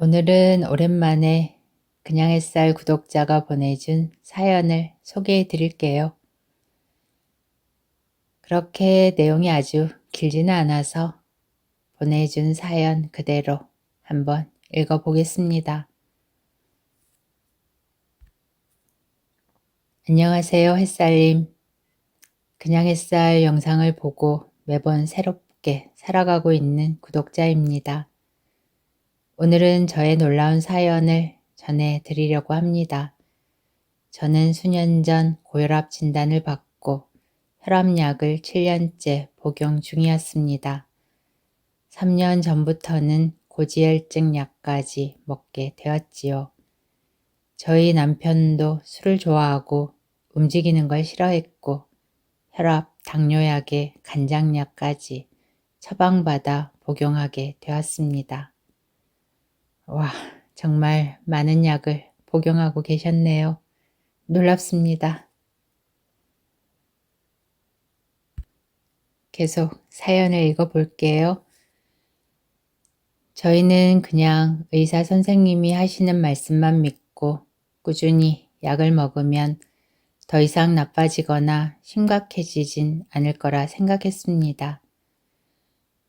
오늘은 오랜만에 그냥 햇살 구독자가 보내준 사연을 소개해 드릴게요. 그렇게 내용이 아주 길지는 않아서 보내준 사연 그대로 한번 읽어보겠습니다. 안녕하세요, 햇살님. 그냥 햇살 영상을 보고 매번 새롭게 살아가고 있는 구독자입니다. 오늘은 저의 놀라운 사연을 전해드리려고 합니다. 저는 수년 전 고혈압 진단을 받고 혈압약을 7년째 복용 중이었습니다. 3년 전부터는 고지혈증 약까지 먹게 되었지요. 저희 남편도 술을 좋아하고 움직이는 걸 싫어했고 혈압, 당뇨약에 간장약까지 처방받아 복용하게 되었습니다. 와, 정말 많은 약을 복용하고 계셨네요. 놀랍습니다. 계속 사연을 읽어볼게요. 저희는 그냥 의사 선생님이 하시는 말씀만 믿고 꾸준히 약을 먹으면 더 이상 나빠지거나 심각해지진 않을 거라 생각했습니다.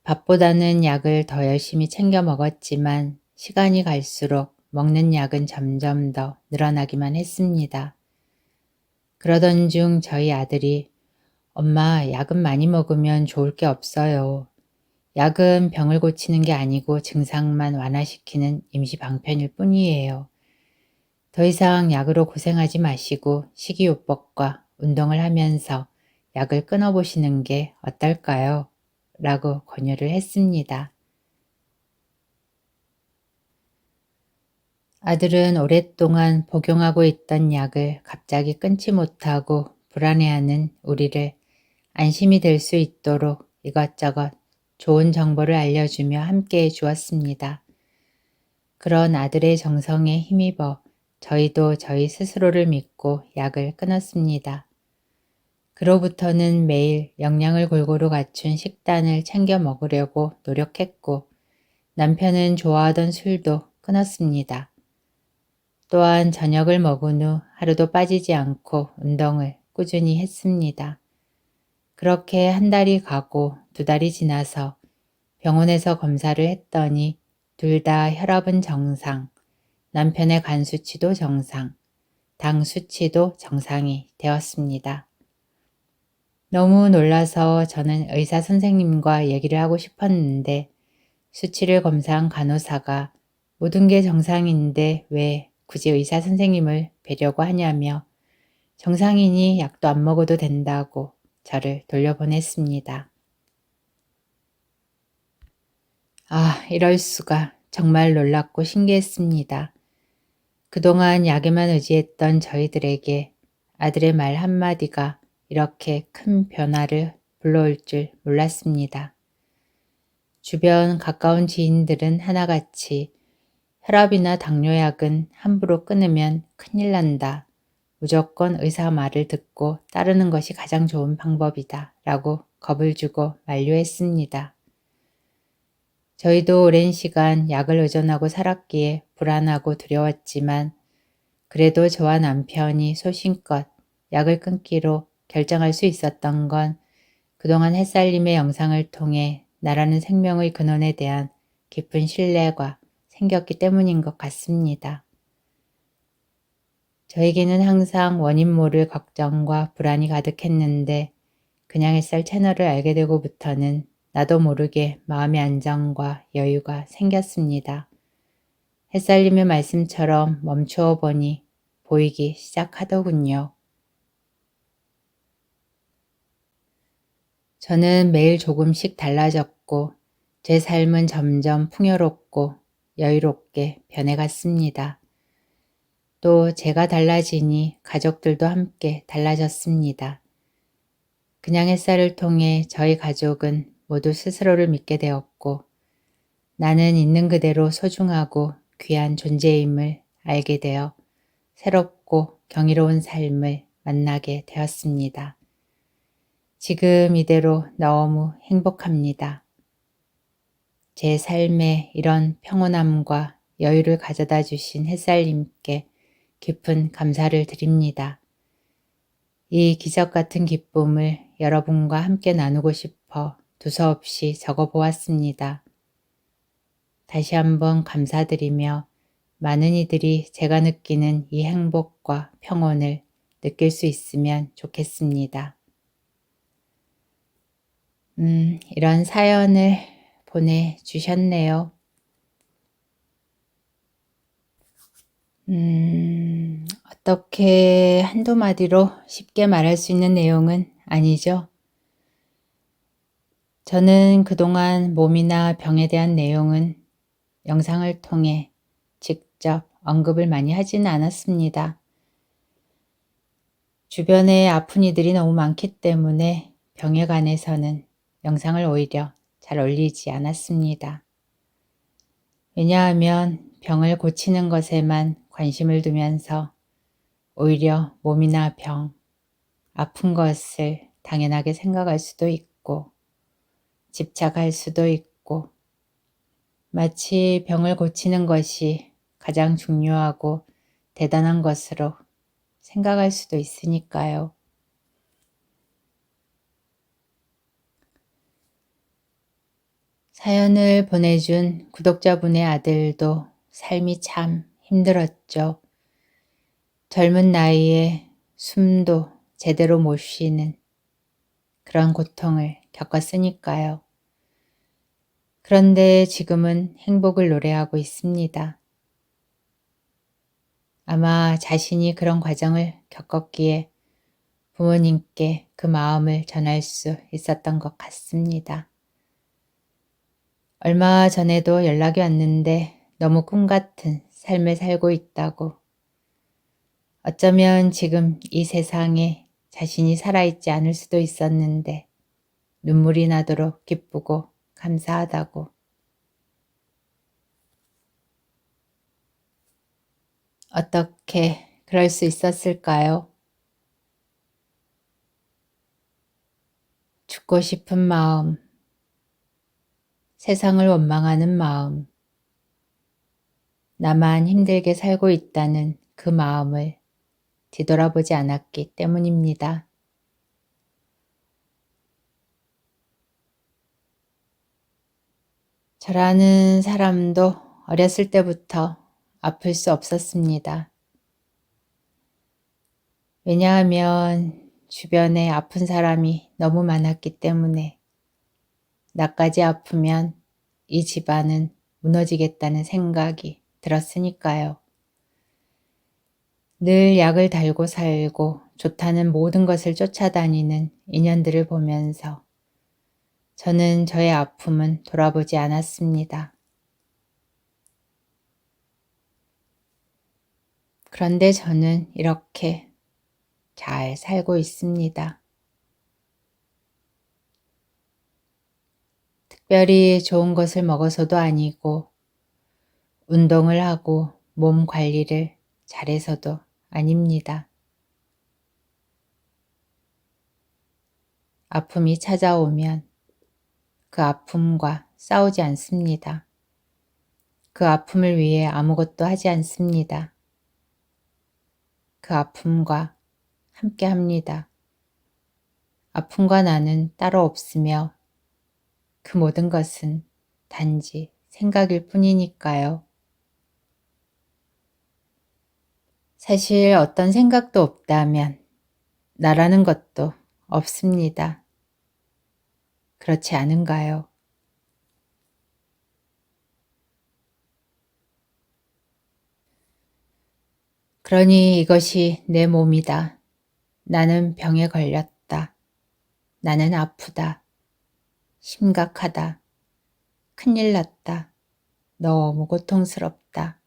밥보다는 약을 더 열심히 챙겨 먹었지만 시간이 갈수록 먹는 약은 점점 더 늘어나기만 했습니다. 그러던 중 저희 아들이 엄마, 약은 많이 먹으면 좋을 게 없어요. 약은 병을 고치는 게 아니고 증상만 완화시키는 임시방편일 뿐이에요. 더 이상 약으로 고생하지 마시고 식이요법과 운동을 하면서 약을 끊어보시는 게 어떨까요? 라고 권유를 했습니다. 아들은 오랫동안 복용하고 있던 약을 갑자기 끊지 못하고 불안해하는 우리를 안심이 될 수 있도록 이것저것 좋은 정보를 알려주며 함께해 주었습니다. 그런 아들의 정성에 힘입어 저희도 저희 스스로를 믿고 약을 끊었습니다. 그로부터는 매일 영양을 골고루 갖춘 식단을 챙겨 먹으려고 노력했고 남편은 좋아하던 술도 끊었습니다. 또한 저녁을 먹은 후 하루도 빠지지 않고 운동을 꾸준히 했습니다. 그렇게 한 달이 가고 두 달이 지나서 병원에서 검사를 했더니 둘 다 혈압은 정상, 남편의 간 수치도 정상, 당 수치도 정상이 되었습니다. 너무 놀라서 저는 의사 선생님과 얘기를 하고 싶었는데 수치를 검사한 간호사가 모든 게 정상인데 왜 굳이 의사 선생님을 뵈려고 하냐며 정상이니 약도 안 먹어도 된다고 저를 돌려보냈습니다. 아, 이럴 수가. 정말 놀랍고 신기했습니다. 그동안 약에만 의지했던 저희들에게 아들의 말 한마디가 이렇게 큰 변화를 불러올 줄 몰랐습니다. 주변 가까운 지인들은 하나같이 혈압이나 당뇨약은 함부로 끊으면 큰일 난다. 무조건 의사 말을 듣고 따르는 것이 가장 좋은 방법이다. 라고 겁을 주고 만류했습니다. 저희도 오랜 시간 약을 의존하고 살았기에 불안하고 두려웠지만 그래도 저와 남편이 소신껏 약을 끊기로 결정할 수 있었던 건 그동안 햇살님의 영상을 통해 나라는 생명의 근원에 대한 깊은 신뢰가 생겼기 때문인 것 같습니다. 저에게는 항상 원인 모를 걱정과 불안이 가득했는데 그냥 햇살 채널을 알게 되고부터는 나도 모르게 마음의 안정과 여유가 생겼습니다. 햇살님의 말씀처럼 멈추어 보니 보이기 시작하더군요. 저는 매일 조금씩 달라졌고 제 삶은 점점 풍요롭고 여유롭게 변해갔습니다. 또 제가 달라지니 가족들도 함께 달라졌습니다. 그냥 햇살을 통해 저희 가족은 모두 스스로를 믿게 되었고 나는 있는 그대로 소중하고 귀한 존재임을 알게 되어 새롭고 경이로운 삶을 만나게 되었습니다. 지금 이대로 너무 행복합니다. 제 삶에 이런 평온함과 여유를 가져다 주신 햇살님께 깊은 감사를 드립니다. 이 기적 같은 기쁨을 여러분과 함께 나누고 싶어 두서없이 적어 보았습니다. 다시 한번 감사드리며 많은 이들이 제가 느끼는 이 행복과 평온을 느낄 수 있으면 좋겠습니다. 이런 사연을 보내주셨네요. 어떻게 한두 마디로 쉽게 말할 수 있는 내용은 아니죠. 저는 그동안 몸이나 병에 대한 내용은 영상을 통해 직접 언급을 많이 하지는 않았습니다. 주변에 아픈 이들이 너무 많기 때문에 병에 관해서는 영상을 오히려 잘 올리지 않았습니다. 왜냐하면 병을 고치는 것에만 관심을 두면서 오히려 몸이나 병, 아픈 것을 당연하게 생각할 수도 있고 집착할 수도 있고 마치 병을 고치는 것이 가장 중요하고 대단한 것으로 생각할 수도 있으니까요. 사연을 보내준 구독자분의 아들도 삶이 참 힘들었죠. 젊은 나이에 숨도 제대로 못 쉬는 그런 고통을 겪었으니까요. 그런데 지금은 행복을 노래하고 있습니다. 아마 자신이 그런 과정을 겪었기에 부모님께 그 마음을 전할 수 있었던 것 같습니다. 얼마 전에도 연락이 왔는데 너무 꿈 같은 삶을 살고 있다고, 어쩌면 지금 이 세상에 자신이 살아있지 않을 수도 있었는데 눈물이 나도록 기쁘고 감사하다고. 어떻게 그럴 수 있었을까요? 죽고 싶은 마음, 세상을 원망하는 마음, 나만 힘들게 살고 있다는 그 마음을 뒤돌아보지 않았기 때문입니다. 저라는 사람도 어렸을 때부터 아플 수 없었습니다. 왜냐하면 주변에 아픈 사람이 너무 많았기 때문에 나까지 아프면 이 집안은 무너지겠다는 생각이 들었으니까요. 늘 약을 달고 살고 좋다는 모든 것을 쫓아다니는 인연들을 보면서 저는 저의 아픔은 돌아보지 않았습니다. 그런데 저는 이렇게 잘 살고 있습니다. 특별히 좋은 것을 먹어서도 아니고 운동을 하고 몸 관리를 잘해서도 아닙니다. 아픔이 찾아오면 그 아픔과 싸우지 않습니다. 그 아픔을 위해 아무것도 하지 않습니다. 그 아픔과 함께 합니다. 아픔과 나는 따로 없으며 그 모든 것은 단지 생각일 뿐이니까요. 사실 어떤 생각도 없다면 나라는 것도 없습니다. 그렇지 않은가요? 그러니 이것이 내 몸이다. 나는 병에 걸렸다. 나는 아프다. 심각하다. 큰일 났다. 너무 고통스럽다.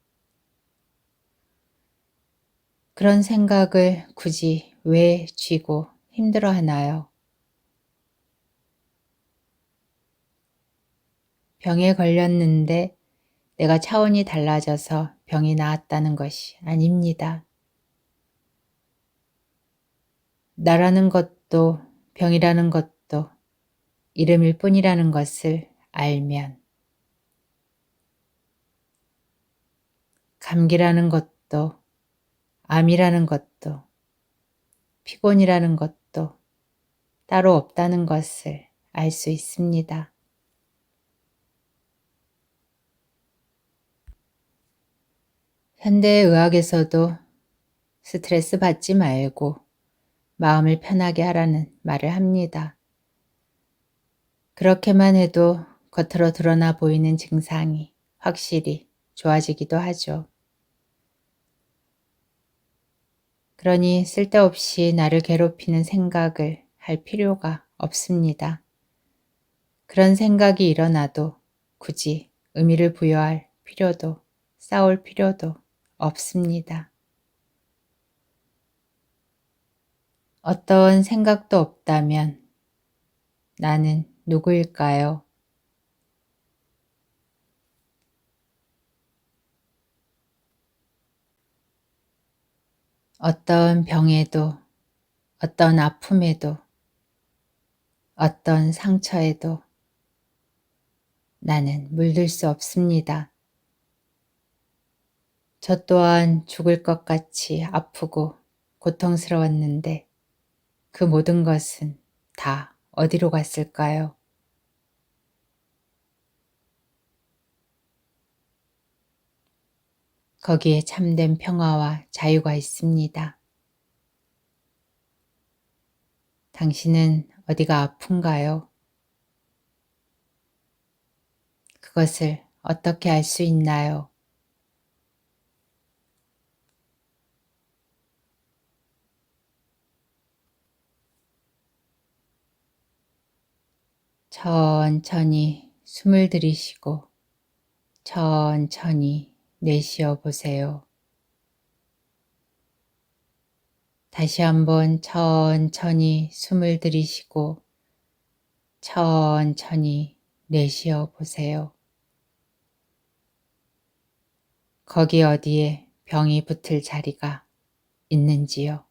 그런 생각을 굳이 왜 쥐고 힘들어 하나요? 병에 걸렸는데 내가 차원이 달라져서 병이 나았다는 것이 아닙니다. 나라는 것도 병이라는 것도 이름일 뿐이라는 것을 알면 감기라는 것도, 암이라는 것도, 피곤이라는 것도 따로 없다는 것을 알 수 있습니다. 현대의학에서도 스트레스 받지 말고 마음을 편하게 하라는 말을 합니다. 그렇게만 해도 겉으로 드러나 보이는 증상이 확실히 좋아지기도 하죠. 그러니 쓸데없이 나를 괴롭히는 생각을 할 필요가 없습니다. 그런 생각이 일어나도 굳이 의미를 부여할 필요도 싸울 필요도 없습니다. 어떤 생각도 없다면 나는 누구일까요? 어떤 병에도, 어떤 아픔에도, 어떤 상처에도 나는 물들 수 없습니다. 저 또한 죽을 것 같이 아프고 고통스러웠는데 그 모든 것은 다 어디로 갔을까요? 거기에 참된 평화와 자유가 있습니다. 당신은 어디가 아픈가요? 그것을 어떻게 알 수 있나요? 천천히 숨을 들이쉬고 천천히 내쉬어 보세요. 다시 한번 천천히 숨을 들이쉬고 천천히 내쉬어 보세요. 거기 어디에 병이 붙을 자리가 있는지요.